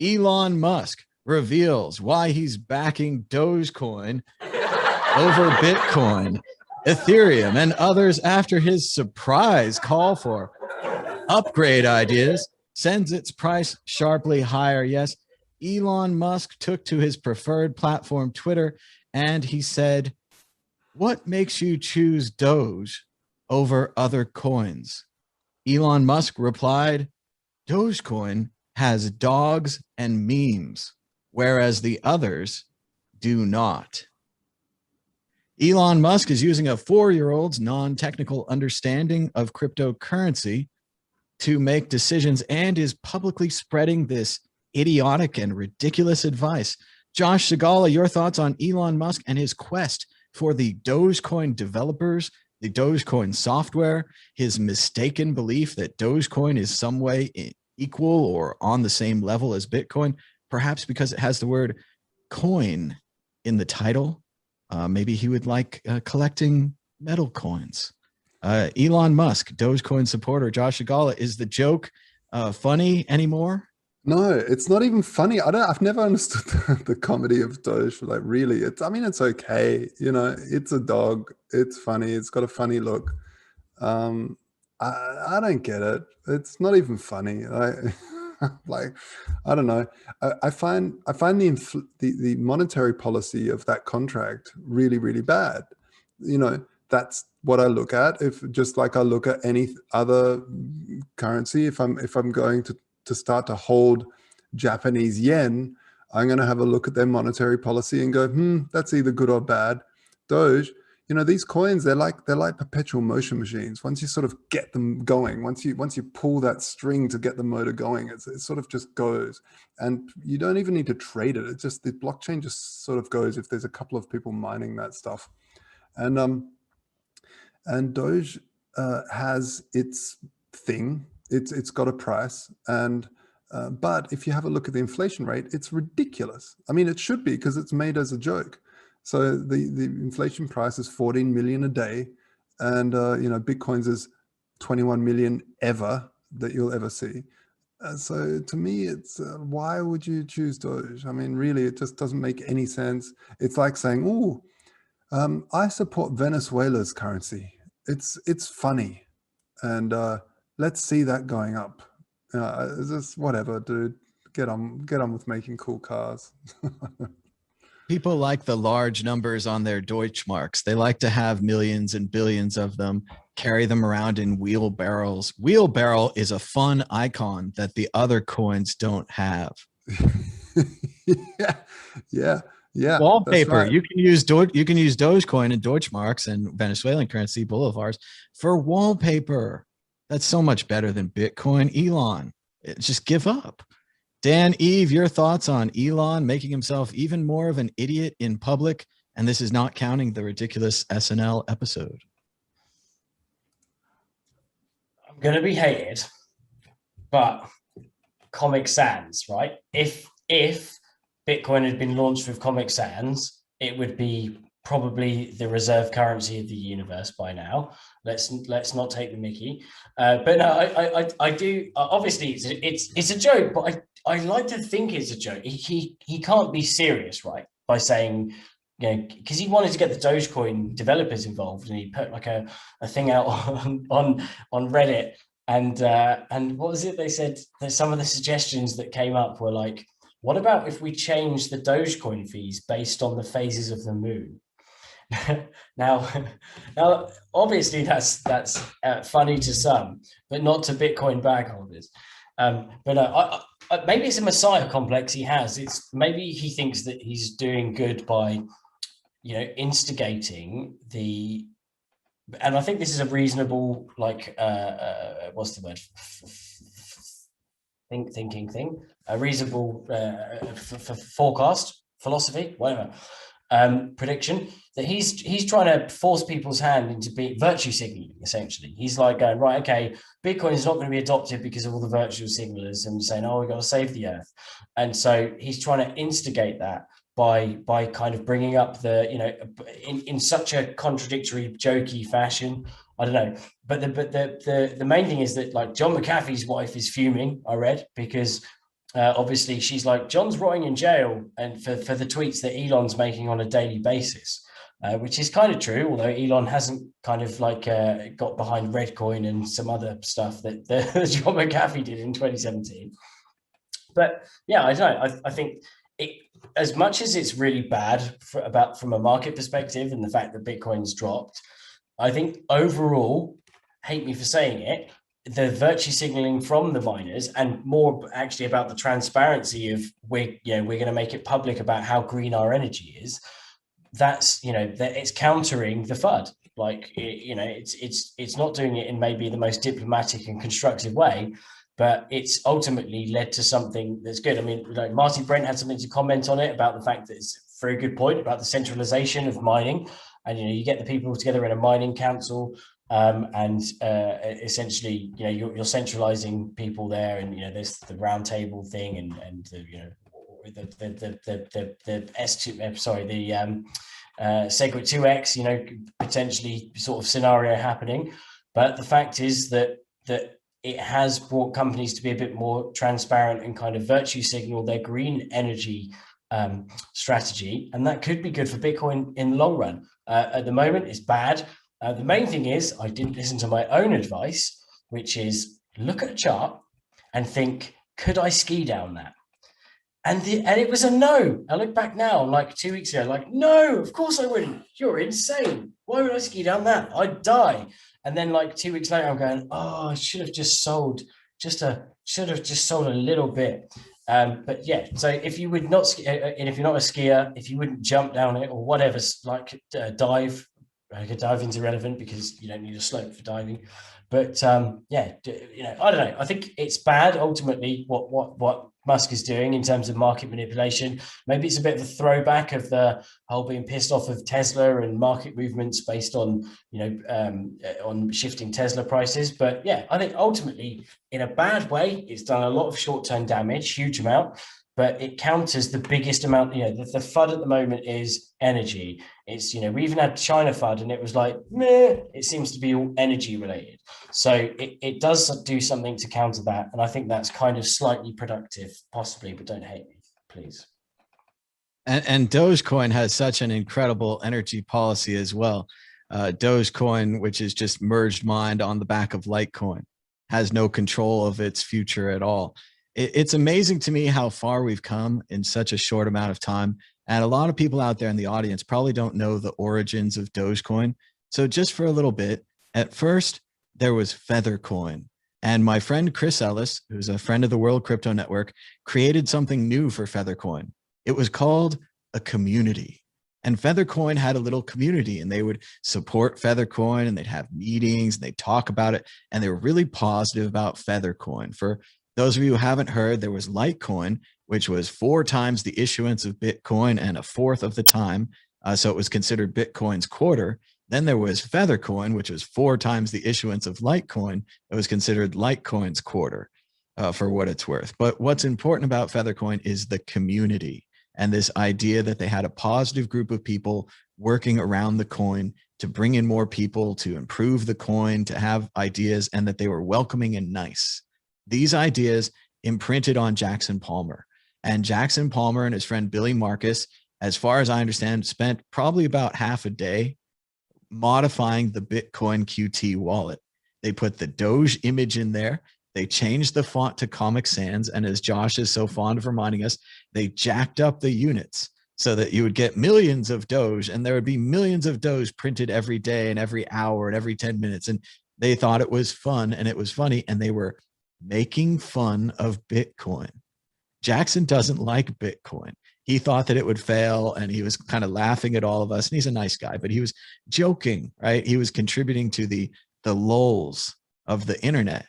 Elon Musk reveals why he's backing Dogecoin over Bitcoin, Ethereum, and others after his surprise call for upgrade ideas sends its price sharply higher. Yes, Elon Musk took to his preferred platform, Twitter, and he said, "What makes you choose Doge over other coins?" Elon Musk replied, "Dogecoin has dogs and memes, whereas the others do not." Elon Musk is using a 4-year-old's non-technical understanding of cryptocurrency to make decisions and is publicly spreading this idiotic and ridiculous advice. Josh Segala, your thoughts on Elon Musk and his quest for the Dogecoin developers, the Dogecoin software, his mistaken belief that Dogecoin is some way equal or on the same level as Bitcoin, perhaps because it has the word coin in the title. Maybe he would like collecting metal coins. Elon Musk, Dogecoin supporter, Josh Segala, is the joke funny anymore? No, it's not even funny. I've never understood the comedy of Doge. Like, really, I mean, it's okay. You know, it's a dog. It's funny. It's got a funny look. I don't get it. It's not even funny. Like, I don't know. I find the monetary policy of that contract really, really bad. You know, that's what I look at. If just like I look at any other currency, if I'm going to start to hold Japanese yen, I'm going to have a look at their monetary policy and go, that's either good or bad. Doge, you know, these coins, they're like perpetual motion machines. Once you sort of get them going, once you pull that string to get the motor going, it sort of just goes. And you don't even need to trade it. It's just the blockchain just sort of goes if there's a couple of people mining that stuff. And Doge has its thing. It's got a price, and but if you have a look at the inflation rate, it's ridiculous. I mean, it should be because it's made as a joke. So the inflation price is 14 million a day, and you know, Bitcoin's is 21 million ever that you'll ever see. So to me, it's why would you choose Doge? I mean, really, it just doesn't make any sense. It's like saying, "Oh, I support Venezuela's currency. It's funny, and let's see that going up." It's just whatever, dude. Get on with making cool cars. People like the large numbers on their Deutschmarks. They like to have millions and billions of them, carry them around in wheelbarrows. Wheelbarrow is a fun icon that the other coins don't have. Yeah. Wallpaper. Right. You can use Dogecoin and Deutschmarks and Venezuelan currency bolivars for wallpaper. That's so much better than Bitcoin. Elon, just give up. Dan, Eve, your thoughts on Elon making himself even more of an idiot in public? And this is not counting the ridiculous SNL episode. I'm going to be hated, but Comic Sans, right? If Bitcoin had been launched with Comic Sans, it would be probably the reserve currency of the universe by now. Let's not take the mickey. But no, I do. Obviously, it's a joke, but I like to think it's a joke. He can't be serious, right? By saying, you know, because he wanted to get the Dogecoin developers involved, and he put like a thing out on Reddit. And what was it they said? That some of the suggestions that came up were like, what about if we change the Dogecoin fees based on the phases of the moon? now, obviously that's funny to some, but not to Bitcoin bag holders. But maybe it's a messiah complex he has. It's maybe he thinks that he's doing good by, you know, instigating the. And I think this is a reasonable, like, what's the word? Thinking thing. A reasonable forecast, philosophy, whatever. Prediction that he's trying to force people's hand into virtue signaling. Essentially, he's like going, right, okay, Bitcoin is not going to be adopted because of all the virtue signalers and saying, oh, we've got to save the earth. And so he's trying to instigate that by kind of bringing up the, you know, in such a contradictory, jokey fashion. I don't know, but the main thing is that, like, John McAfee's wife is fuming, I read, because obviously she's like, John's rotting in jail, and for the tweets that Elon's making on a daily basis. Which is kind of true, although Elon hasn't kind of like got behind Redcoin and some other stuff that John McAfee did in 2017. But yeah, I don't know. I think it, as much as it's really bad from a market perspective and the fact that Bitcoin's dropped, I think overall, hate me for saying it, the virtue signaling from the miners, and more actually about the transparency of we're going to make it public about how green our energy is. That's that it's countering the FUD. Like it's not doing it in maybe the most diplomatic and constructive way, but it's ultimately led to something that's good. I mean, like Marty Brent had something to comment on it about the fact that it's a very good point about the centralization of mining, and you get the people together in a mining council, and essentially you're centralizing people there, and there's the round table thing, and the S2 sorry the Segwit 2x potentially sort of scenario happening. But the fact is that it has brought companies to be a bit more transparent and kind of virtue signal their green energy strategy, and that could be good for Bitcoin in the long run. At the moment it's bad. The main thing is I didn't listen to my own advice, which is look at a chart and think, could I ski down that? And it was a no. I look back now, like 2 weeks ago, like, no, of course I wouldn't. You're insane. Why would I ski down that? I'd die. And then like 2 weeks later, I'm going, oh, I should have just sold a little bit. But yeah, so if you would not ski, and if you're not a skier, if you wouldn't jump down it or whatever, like dive, diving's irrelevant because you don't need a slope for diving. But yeah, I don't know. I think it's bad ultimately what Musk is doing in terms of market manipulation. Maybe it's a bit of a throwback of the whole being pissed off of Tesla and market movements based on on shifting Tesla prices. But yeah, I think ultimately in a bad way, it's done a lot of short-term damage, huge amount. But it counters the biggest amount. The FUD at the moment is energy. It's we even had China FUD, and it was like meh. It seems to be all energy related. So it does do something to counter that, and I think that's kind of slightly productive, possibly. But don't hate me, please. And Dogecoin has such an incredible energy policy as well. Dogecoin, which is just merged mined on the back of Litecoin, has no control of its future at all. It's amazing to me how far we've come in such a short amount of time. And a lot of people out there in the audience probably don't know the origins of Dogecoin. So just for a little bit, at first, there was Feathercoin. And my friend Chris Ellis, who's a friend of the World Crypto Network, created something new for Feathercoin. It was called a community. And Feathercoin had a little community, and they would support Feathercoin, and they'd have meetings, and they'd talk about it. And they were really positive about Feathercoin. For those of you who haven't heard, there was Litecoin, which was 4 times the issuance of Bitcoin and a fourth of the time. So it was considered Bitcoin's quarter. Then there was Feathercoin, which was 4 times the issuance of Litecoin. It was considered Litecoin's quarter, for what it's worth. But what's important about Feathercoin is the community and this idea that they had a positive group of people working around the coin to bring in more people, to improve the coin, to have ideas, and that they were welcoming and nice. These ideas imprinted on Jackson Palmer, and Jackson Palmer and his friend Billy Marcus, as far as I understand, spent probably about half a day modifying the Bitcoin QT wallet. They put the Doge image in there. They changed the font to Comic Sans. And as Josh is so fond of reminding us, they jacked up the units so that you would get millions of Doge, and there would be millions of Doge printed every day and every hour and every 10 minutes. And they thought it was fun and it was funny, and they were making fun of Bitcoin. Jackson doesn't like Bitcoin. He thought that it would fail, and he was kind of laughing at all of us. And he's a nice guy, but he was joking, right? He was contributing to the lulz of the internet.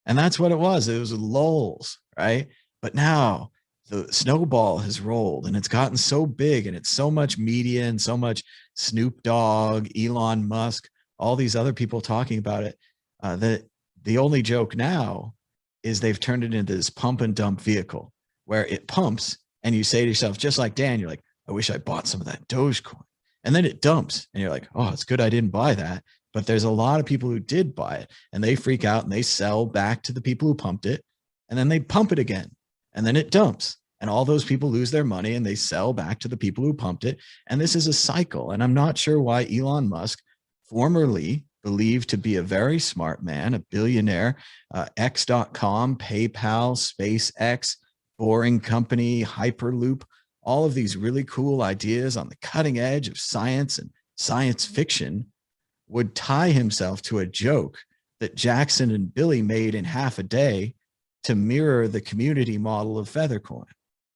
And that's what it was. It was lulz, right? But now the snowball has rolled, and it's gotten so big, and it's so much media and so much Snoop Dogg, Elon Musk, all these other people talking about it, that the only joke now is they've turned it into this pump and dump vehicle where it pumps, and you say to yourself, just like Dan, you're like, I wish I bought some of that Dogecoin. And then it dumps, and you're like, oh, it's good I didn't buy that. But there's a lot of people who did buy it, and they freak out and they sell back to the people who pumped it, and then they pump it again. and then it dumps. And all those people lose their money and they sell back to the people who pumped it. And this is a cycle. And I'm not sure why Elon Musk, formerly believed to be a very smart man, a billionaire, X.com, PayPal, SpaceX, Boring Company, Hyperloop, all of these really cool ideas on the cutting edge of science and science fiction, would tie himself to a joke that Jackson and Billy made in half a day to mirror the community model of Feathercoin.